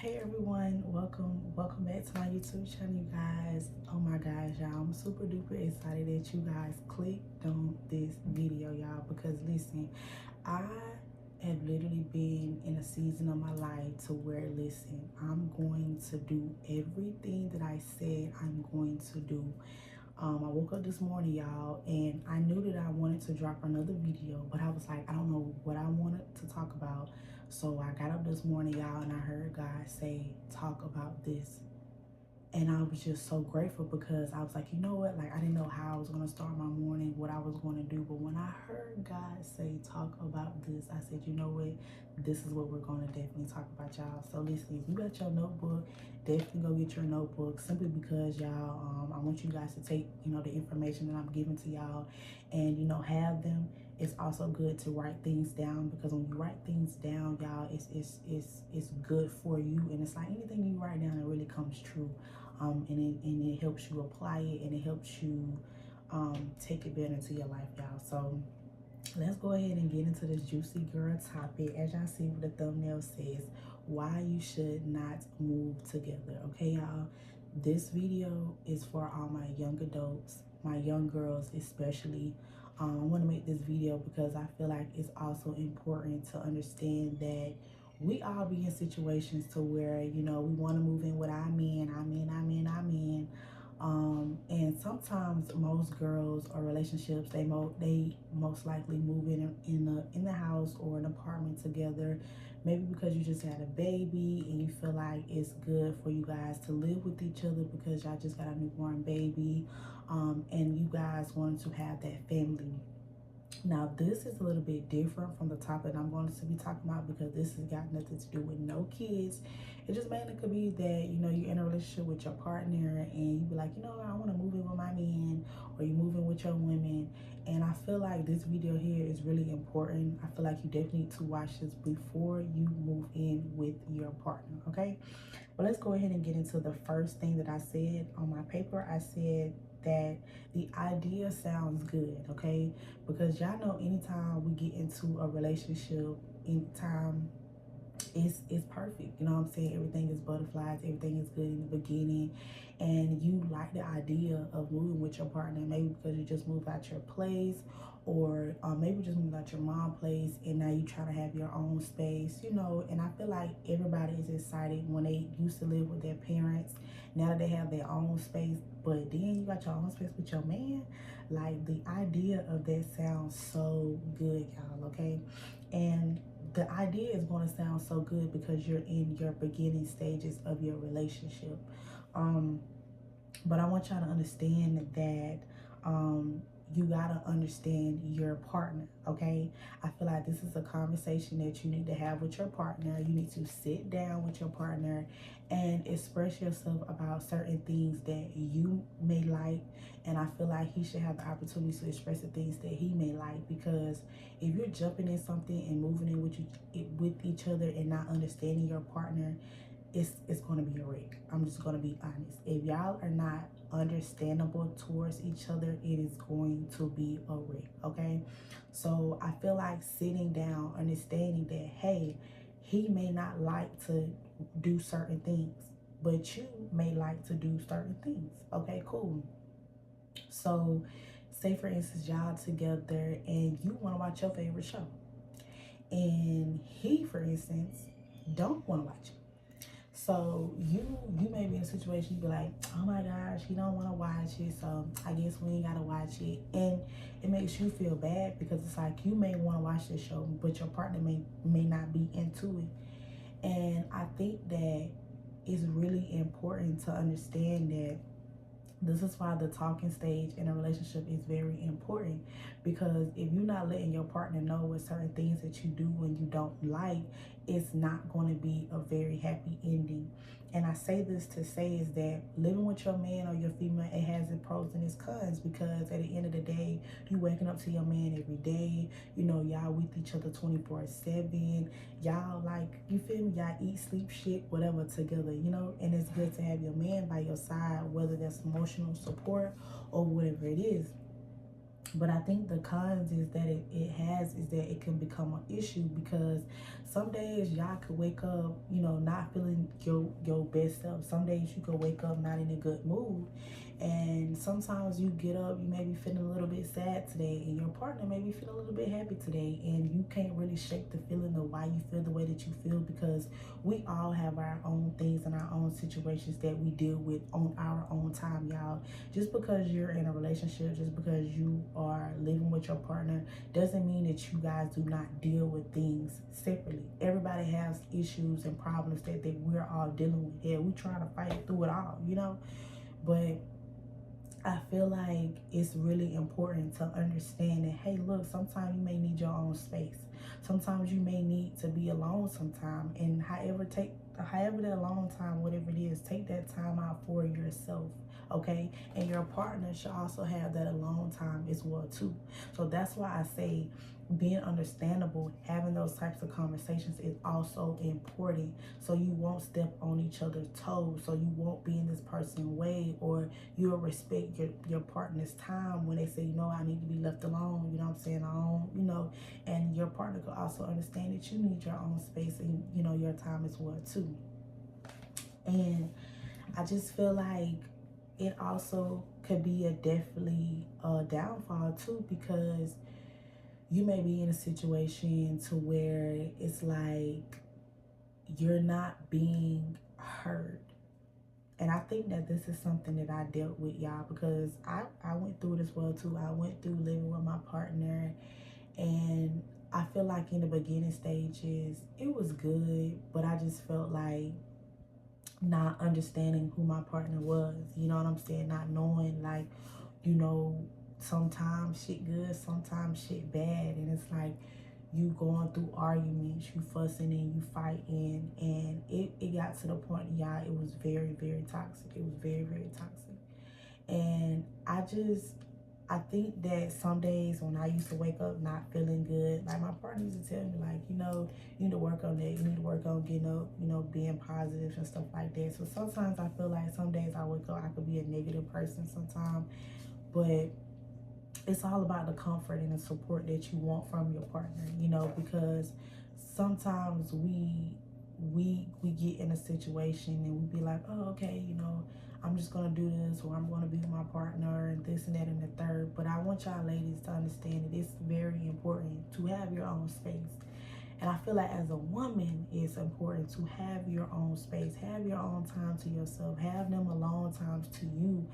Hey everyone, welcome back to my YouTube channel, you guys. Oh my gosh, y'all, I'm super duper excited that you guys clicked on this video, y'all, because listen, I have literally been in a season of my life to where, listen, I'm going to do everything that I said I'm going to do. I woke up this morning, y'all, and I knew that I wanted to drop another video, but I was like, I don't know what I wanted to talk about. So I got up this morning, y'all, and I heard God say, talk about this. And I was just so grateful because I was like, you know what? Like, I didn't know how I was going to start my morning, what I was going to do. But when I heard God say, talk about this, I said, you know what? This is what we're going to definitely talk about, y'all. So listen, if you got your notebook, definitely go get your notebook, simply because, y'all, I want you guys to take, the information that I'm giving to y'all and, have them. It's also good to write things down, because when you write things down, y'all, it's good for you. And it's like anything you write down, it really comes true. And it helps you apply it, and it helps you take it better into your life, y'all. So let's go ahead and get into this juicy girl topic. As y'all see what the thumbnail says, why you should not move together. Okay, y'all, this video is for all my young adults, my young girls especially. I want to make this video because I feel like it's also important to understand that we all be in situations to where, we want to move in with our men. And sometimes most girls or relationships, they most likely move in the house or an apartment together, maybe because you just had a baby and you feel like it's good for you guys to live with each other because y'all just got a newborn baby, and you guys wanted to have that family. Now, this is a little bit different from the topic I'm going to be talking about, because this has got nothing to do with no kids. It just mainly could be that, you're in a relationship with your partner and you be like, I want to move in with my man, or you move in with your women. And I feel like this video here is really important. I feel like you definitely need to watch this before you move in with your partner, okay? But let's go ahead and get into the first thing that I said on my paper. I said that the idea sounds good, okay? Because y'all know anytime we get into a relationship, anytime it's perfect. You know what I'm saying? Everything is butterflies, everything is good in the beginning, and you like the idea of moving with your partner, maybe because you just moved out your place, or maybe just moved out your mom's place and now you trying to have your own space, and I feel like everybody is excited when they used to live with their parents. Now that they have their own space, but then you got your own space with your man, like the idea of that sounds so good, y'all, okay? And the idea is going to sound so good because you're in your beginning stages of your relationship. But I want y'all to understand that you gotta understand your partner, okay? I feel like this is a conversation that you need to have with your partner. You need to sit down with your partner and express yourself about certain things that you may like. And I feel like he should have the opportunity to express the things that he may like, because if you're jumping in something and moving in with each other and not understanding your partner, it's going to be a wreck. I'm just going to be honest. If y'all are not understandable towards each other, it is going to be a wreck, okay? So I feel like sitting down, understanding that, hey, he may not like to do certain things, but you may like to do certain things. Okay, cool. So say for instance, y'all together and you want to watch your favorite show, and he, for instance, don't want to watch it. So you may be in a situation, you be like, oh my gosh, he don't want to watch it, so I guess we ain't gotta watch it. And it makes you feel bad, because it's like you may want to watch this show, but your partner may not be into it. And I think that it's really important to understand that this is why the talking stage in a relationship is very important, because if you're not letting your partner know what certain things that you do when you don't like, it's not going to be a very happy ending. And I say this to say is that living with your man or your female, it has its pros and its cons, because at the end of the day, you waking up to your man every day, y'all with each other 24/7, y'all, like, you feel me, y'all eat, sleep, shit, whatever together, and it's good to have your man by your side, whether that's emotional support or whatever it is. But I think the cons is that is that it can become an issue, because some days y'all could wake up, not feeling your best self. Some days you could wake up not in a good mood. And sometimes you get up, you may be feeling a little bit sad today, and your partner may be feeling a little bit happy today, and you can't really shake the feeling of why you feel the way that you feel, because we all have our own things and our own situations that we deal with on our own time, y'all. Just because you're in a relationship, just because you are living with your partner, doesn't mean that you guys do not deal with things separately. Everybody has issues and problems that we're all dealing with. Yeah, we trying to fight through it all, but I feel like it's really important to understand that, hey, look, sometimes you may need your own space. Sometimes you may need to be alone sometime. And however that alone time, whatever it is, take that time out for yourself. Okay? And your partner should also have that alone time as well too. So that's why I say being understandable, having those types of conversations is also important, so you won't step on each other's toes, so you won't be in this person's way, or you'll respect your partner's time when they say, I need to be left alone, you know what I'm saying, I don't, and your partner could also understand that you need your own space and, your time as well too. And I just feel like it also could be definitely a downfall too, because you may be in a situation to where it's like you're not being heard. And I think that this is something that I dealt with, y'all, because I went through it as well too. I went through living with my partner, and I feel like in the beginning stages it was good, but I just felt like not understanding who my partner was, you know what I'm saying, not knowing, like, sometimes shit good, sometimes shit bad, and it's like you going through arguments, you fussing and you fighting, and it got to the point, y'all, it was very, very toxic. It was very, very toxic. And I think that some days when I used to wake up not feeling good, like my partner used to tell me, like, you need to work on that. You need to work on getting up, being positive and stuff like that. So sometimes I feel like some days I wake up, I could be a negative person sometimes, but it's all about the comfort and the support that you want from your partner, because sometimes we get in a situation and we be like, oh, okay, I'm just gonna do this, or I'm gonna be with my partner and this and that and the third. But I want y'all ladies to understand that it's very important to have your own space. And I feel like as a woman, it's important to have your own space, have your own time to yourself, have them alone times to you,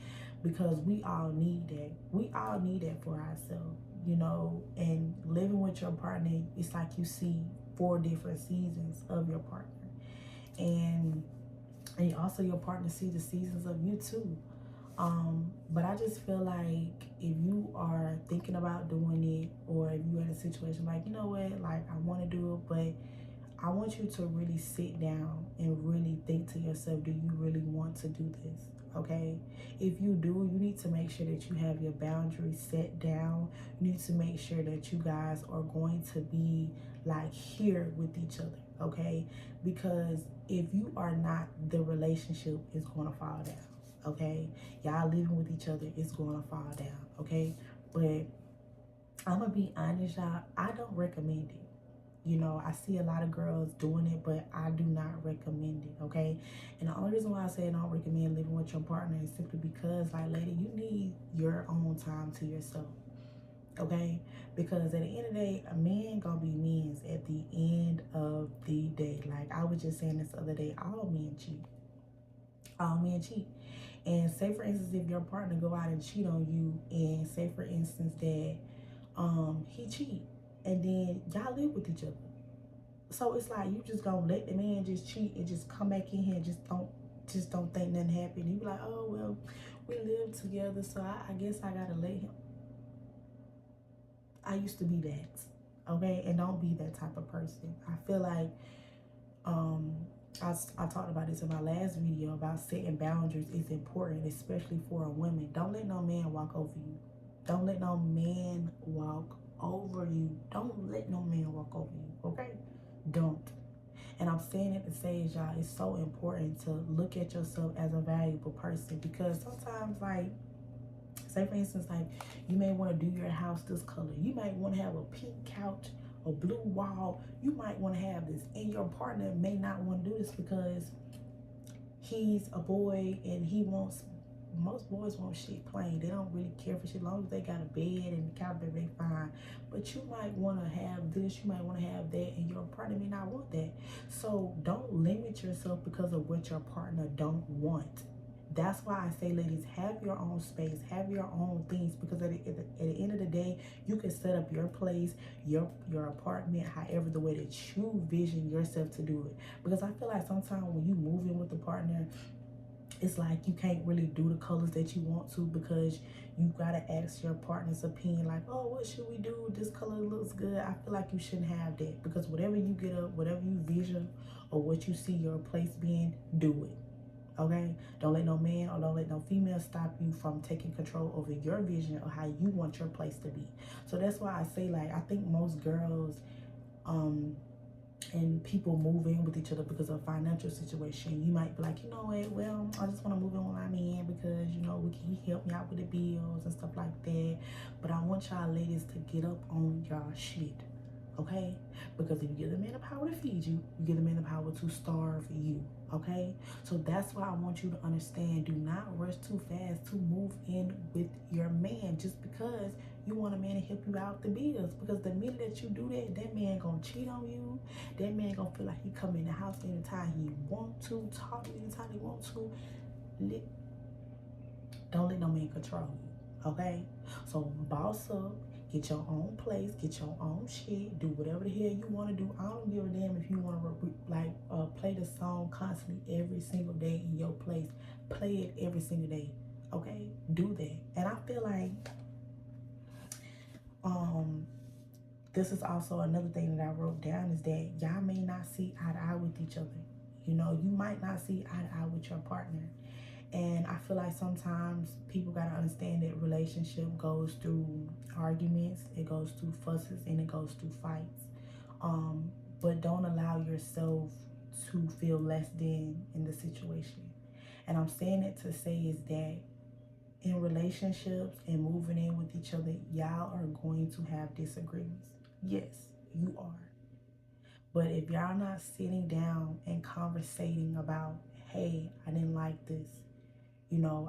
because we all need that. We all need that for ourselves, and living with your partner, it's like you see 4 different seasons of your partner. And also your partner see the seasons of you too. But I just feel like if you are thinking about doing it, or if you're in a situation like, you know what, like I want to do it, but I want you to really sit down and really think to yourself, do you really want to do this? Okay? If you do, you need to make sure that you have your boundaries set down. You need to make sure that you guys are going to be like here with each other, okay? Because if you are not, the relationship is going to fall down. Okay, y'all living with each other, it's going to fall down. Okay, but I'm gonna be honest, y'all, I don't recommend it. I see a lot of girls doing it, but I do not recommend it. Okay, and the only reason why I say I don't recommend living with your partner is simply because, like, lady, you need your own time to yourself. Okay, because at the end of the day, a man gonna be men's at the end of the day. Like I was just saying this other day, all men cheat. All men cheat. And say for instance, if your partner go out and cheat on you, and say for instance that he cheat, and then y'all live with each other. So it's like you just gonna let the man just cheat and just come back in here and just don't think nothing happened. You be like, oh well, we live together, so I guess I gotta let him. I used to be that, okay, and don't be that type of person. I feel like I talked about this in my last video about setting boundaries is important, especially for a woman. Don't let no man walk over you. Don't let no man walk over you. Don't let no man walk over you, okay? Don't. And I'm saying it to say, y'all, it's so important to look at yourself as a valuable person, because sometimes, like, Say for instance, like you may want to do your house this color. You might want to have a pink couch, a blue wall. You might want to have this, and your partner may not want to do this because he's a boy and he wants. Most boys want shit plain. They don't really care for shit. As long as they got a bed and a couch, they fine. But you might want to have this, you might want to have that, and your partner may not want that. So don't limit yourself because of what your partner don't want. That's why I say, ladies, have your own space, have your own things, because at the end of the day, you can set up your place, your apartment, however the way that you vision yourself to do it. Because I feel like sometimes when you move in with a partner, it's like you can't really do the colors that you want to because you gotta ask your partner's opinion, like, oh, what should we do? This color looks good. I feel like you shouldn't have that, because whatever you get up, whatever you vision or what you see your place being, do it. Okay? Don't let no man or don't let no female stop you from taking control over your vision or how you want your place to be. So that's why I say, like, I think most girls and people move in with each other because of financial situation. You might be like, you know what, well, I just want to move in with my man because, you know, he help me out with the bills and stuff like that. But I want y'all ladies to get up on y'all shit, okay? Because if you give the man the power to feed you, you give the man the power to starve you, okay? So that's why I want you to understand, do not rush too fast to move in with your man just because you want a man to help you out the bills. Because the minute that you do that, that man gonna cheat on you. That man gonna feel like he come in the house anytime he want to, talk to you anytime he want to. Don't let no man control you, okay? So boss up, get your own place, get your own shit, do whatever the hell you want to do. I don't give a damn if you want to play the song constantly every single day in your place. Play it every single day, okay? Do that. And I feel like this is also another thing that I wrote down, is that y'all may not see eye to eye with each other. You know, you might not see eye to eye with your partner. And I feel like sometimes people gotta understand that relationship goes through arguments, it goes through fusses, and it goes through fights. But don't allow yourself to feel less than in the situation. And I'm saying it to say is that in relationships and moving in with each other, y'all are going to have disagreements. Yes, you are. But if y'all not sitting down and conversating about, hey, I didn't like this, you know,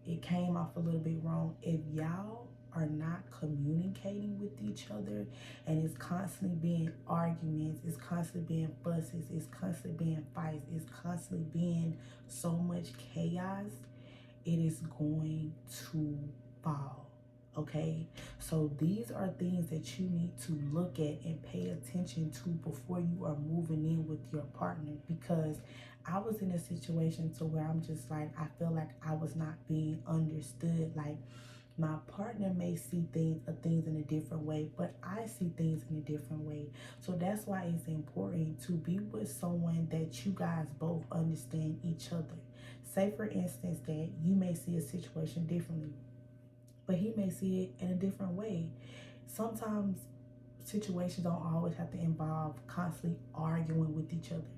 it came off a little bit wrong. If y'all are not communicating with each other and it's constantly being arguments, it's constantly being fusses, it's constantly being fights, it's constantly being so much chaos, it is going to fall. Okay, so these are things that you need to look at and pay attention to before you are moving in with your partner. Because I was in a situation to where I'm just like, I feel like I was not being understood. Like, my partner may see things in a different way, but I see things in a different way. So that's why it's important to be with someone that you guys both understand each other. Say for instance that you may see a situation differently, but he may see it in a different way. Sometimes situations don't always have to involve constantly arguing with each other.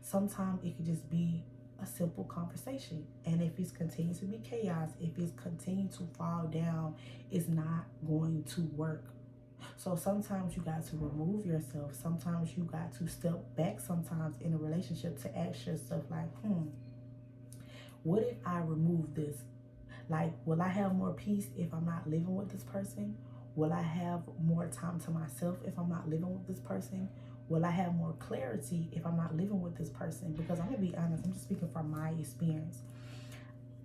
Sometimes it could just be a simple conversation. And if it's continuing to be chaos, if it's continuing to fall down, it's not going to work. So sometimes you got to remove yourself. Sometimes you got to step back sometimes in a relationship to ask yourself, like, what if I remove this? Like, will I have more peace if I'm not living with this person? Will I have more time to myself if I'm not living with this person? Will I have more clarity if I'm not living with this person? Because I'm gonna be honest, I'm just speaking from my experience.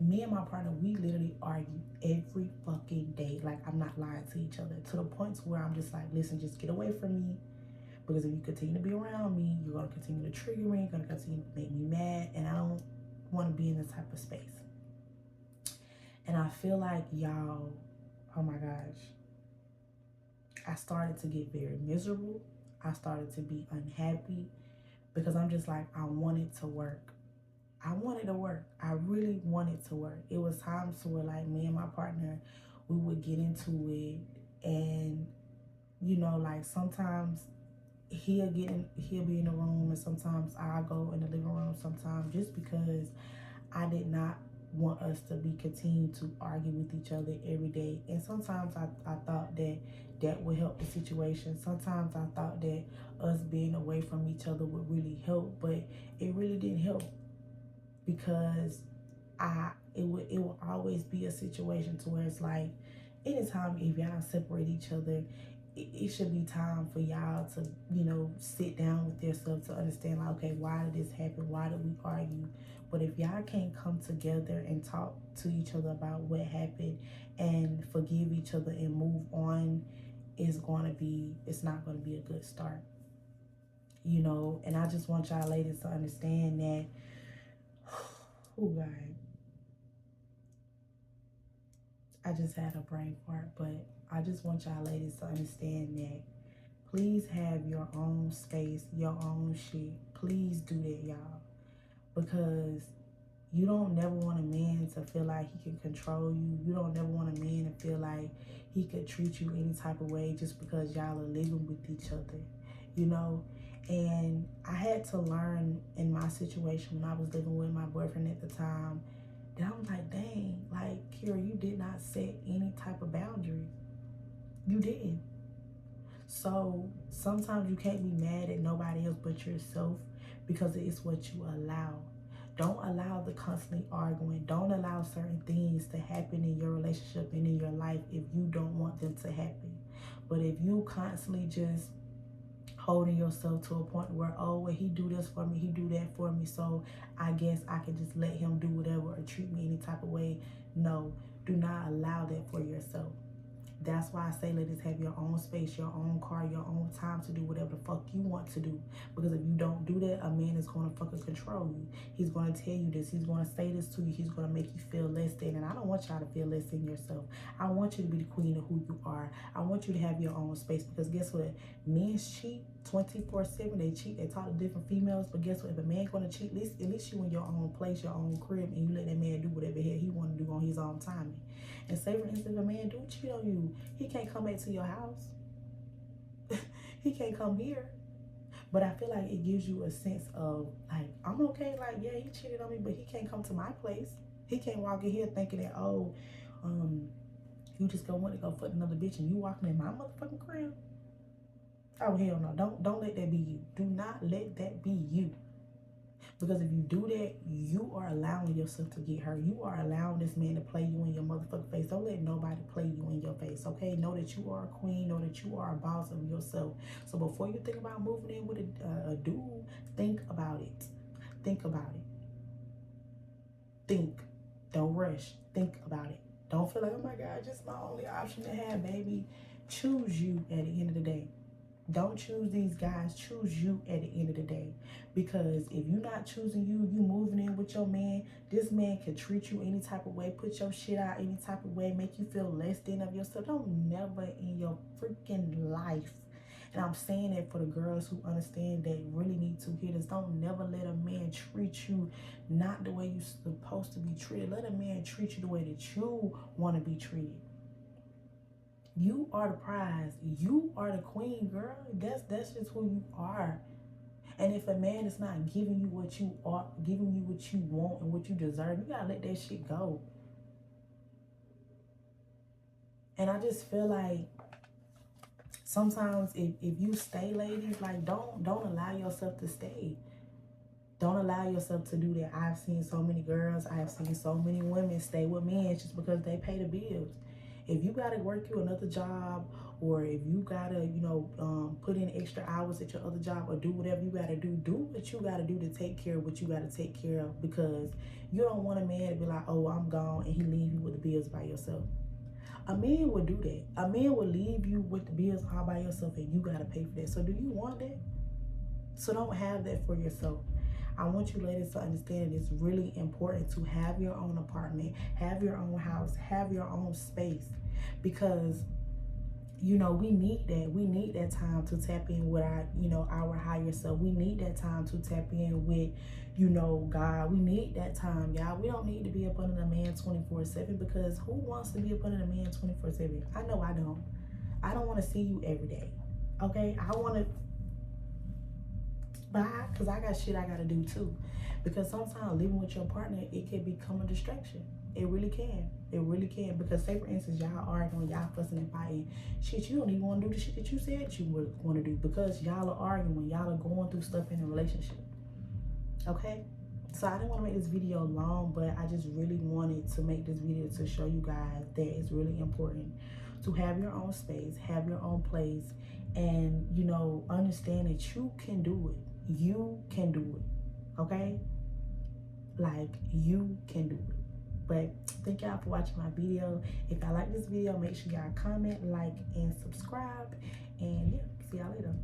Me and my partner, we literally argue every fucking day. Like, I'm not lying to each other, to the point where I'm just like, listen, just get away from me. Because if you continue to be around me, you're gonna continue to trigger me, you're gonna continue to make me mad, and I don't wanna be in this type of space. And I feel like y'all, oh my gosh, I started to get very miserable. I started to be unhappy because I'm just like, I wanted to work. I wanted to work. I really wanted to work. It was times where, like, me and my partner, we would get into it, and you know, like, sometimes he'll be in the room, and sometimes I'll go in the living room sometimes, just because I did not want us to be continued to argue with each other every day. And sometimes I thought that that would help the situation. Sometimes I thought that us being away from each other would really help, but it really didn't help, because it will always be a situation to where it's like, anytime if y'all separate each other, it should be time for y'all to, sit down with yourself to understand, like, okay, why did this happen? Why did we argue? But if y'all can't come together and talk to each other about what happened and forgive each other and move on, it's not going to be a good start. And I just want y'all ladies to understand that, oh God, I just had a brain fart, but I just want y'all ladies to understand that please have your own space, your own shit. Please do that, y'all. Because you don't never want a man to feel like he can control you. You don't never want a man to feel like he could treat you any type of way just because y'all are living with each other, And I had to learn in my situation when I was living with my boyfriend at the time, that I was like, dang, like, Kira, you did not set any type of boundaries. You didn't. So sometimes you can't be mad at nobody else but yourself, because it's what you allow. Don't allow the constantly arguing. Don't allow certain things to happen in your relationship and in your life if you don't want them to happen. But if you constantly just holding yourself to a point where, oh, well, he do this for me, he do that for me, so I guess I can just let him do whatever or treat me any type of way. No, do not allow that for yourself. That's why I say, ladies, have your own space, your own car, your own time to do whatever the fuck you want to do. Because if you don't do that, a man is going to fucking control you. He's going to tell you this. He's going to say this to you. He's going to make you feel less than. And I don't want y'all to feel less than yourself. I want you to be the queen of who you are. I want you to have your own space. Because guess what? Men cheat 24/7. They cheat. They talk to different females. But guess what? If a man going to cheat, at least you in your own place, your own crib, and you let that man do whatever hell he want to do on his own timing. And say, for instance, if a man do cheat on you, he can't come back to your house. He can't come here. But I feel like it gives you a sense of, like, I'm okay. Like, yeah, he cheated on me, but he can't come to my place. He can't walk in here thinking that, oh, you just want to go fuck another bitch and you walking in my motherfucking crib. Oh, hell no. Don't let that be you. Do not let that be you. Because if you do that, you are allowing yourself to get hurt. You are allowing this man to play you in your motherfucking face. Don't let nobody play you in your face, okay? Know that you are a queen. Know that you are a boss of yourself. So before you think about moving in with a dude, think about it. Think about it. Think. Don't rush. Think about it. Don't feel like, oh my God, just my only option to have, baby. Choose you at the end of the day. Don't choose these guys. Choose you at the end of the day. Because if you're not choosing you, you moving in with your man, this man can treat you any type of way, put your shit out any type of way, make you feel less than of yourself. Don't never in your freaking life, and I'm saying that for the girls who understand that really need to hear this, don't never let a man treat you not the way you're supposed to be treated. Let a man treat you the way that you want to be treated. You are the prize. You are the queen, girl. That's just who you are. And if a man is not giving you what you are, giving you what you want and what you deserve, you gotta let that shit go. And I just feel like sometimes if you stay, ladies, like don't allow yourself to stay. Don't allow yourself to do that. I've seen so many girls, I have seen so many women stay with men just because they pay the bills. If you gotta work you another job, or if you gotta, put in extra hours at your other job, or do whatever you gotta do what you gotta do to take care of what you gotta take care of, because you don't want a man to be like, oh, I'm gone, and he leave you with the bills by yourself. A man would do that. A man would leave you with the bills all by yourself, and you gotta pay for that. So do you want that? So don't have that for yourself. I want you ladies to understand it's really important to have your own apartment, have your own house, have your own space, because we need that. We need that time to tap in with our higher self. We need that time to tap in with, God. We need that time, y'all. We don't need to be up under a man 24/7, because who wants to be up under a man 24/7? I know I don't. I don't want to see you every day, okay? I want to Bye, because I got shit I gotta do too. Because sometimes living with your partner, it can become a distraction. It really can. It really can. Because say for instance, y'all arguing, y'all fussing and fighting. Shit, you don't even want to do the shit that you said you would want to do because y'all are arguing, y'all are going through stuff in a relationship. Okay? So I didn't want to make this video long, but I just really wanted to make this video to show you guys that it's really important to have your own space, have your own place, and you know, understand that you can do it. You can do it. Okay? Like, you can do it. But thank y'all for watching my video. If y'all like this video, make sure y'all comment, like, and subscribe. And yeah, see y'all later.